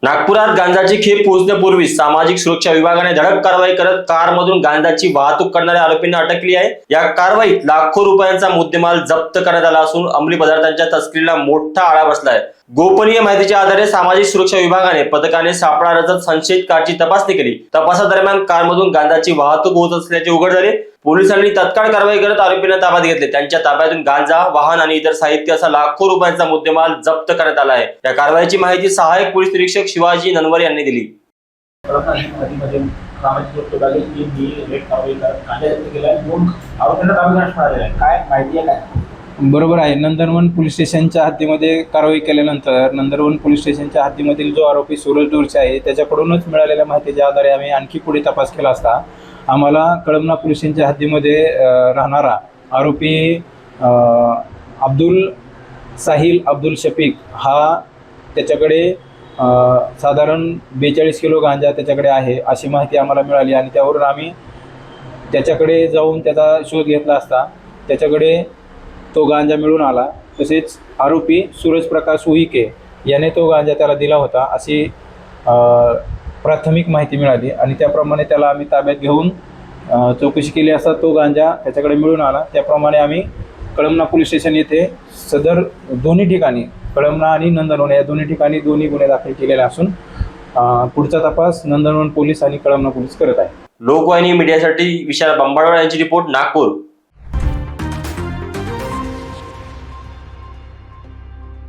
नागपुरात गांजाची खेप पोहोचण्यापूर्वी सामाजिक सुरक्षा विभागाने धडक कारवाई करत कारमधून गांजाची वाहतूक करणाऱ्या आरोपींना अटक केली आहे। या कारवाईत लाखो रुपयांचा मुद्देमाल जप्त करण्यात आला असून अंमली पदार्थांच्या तस्करीला मोठा आळा बसलाय। गोपनीय माहितीच्या आधारे सामाजिक सुरक्षा विभागाने पथकाने सापळा रचत संशयित कारची तपासणी केली। तपासादरम्यान कारमधून गांजाची वाहतूक होत असल्याचे उघड झाले। पोलिसांनी तत्काळ कारवाई करत आरोपींना ताब्यात घेतले। त्यांच्या ताब्यातून गांजा, वाहन आणि इतर साहित्य असा लाखो रुपयांचा मुद्देमाल जप्त करण्यात आला आहे। या कारवाईची माहिती सहाय्यक पोलीस निरीक्षक शिवाजी ननवरे यांनी दिली। बरोबर आहे। नंदनवन पोलीस स्टेशनच्या हद्दीमध्ये कारवाई केल्यानंतर नंदनवन पोलीस स्टेशनच्या हद्दीमधील जो आरोपी सूरज डोरचे आहे त्याच्याकडूनच मिळालेल्या माहितीच्या आधारे आम्ही आणखी पुढे तपास केला असता आम्हाला कळमना पोलीस स्टेशनच्या हद्दीमध्ये राहणारा आरोपी अब्दुल साहिल अब्दुल शफीक हा त्याच्याकडे साधारण 42 किलो गांजा त्याच्याकडे आहे अशी माहिती आम्हाला मिळाली आणि त्यावरून आम्ही त्याच्याकडे जाऊन त्याचा शोध घेतला असता त्याच्याकडे तो गांजा मिळून आला। तसेच आरोपी सूरज प्रकाश उईके याने तो गांजा त्याला दिला होता अशी प्राथमिक माहिती मिळाली आणि त्याप्रमाणे त्याला आम्ही ताब्यात घेऊन चौकशी केली असता तो गांजा त्याच्याकडे मिळून आला। त्याप्रमाणे आम्ही कळमना पोलीस स्टेशन येथे सदर दोन्ही ठिकाणी कळमना आणि नंदनवन या दोन्ही ठिकाणी दोन्ही गुन्हे दाखल केलेले असून पुढचा तपास नंदनवन पोलीस आणि कळमना पोलीस करत आहे। लोकवाहिनी मीडियासाठी विशाल बंबाडवार यांची रिपोर्ट, नागपूर।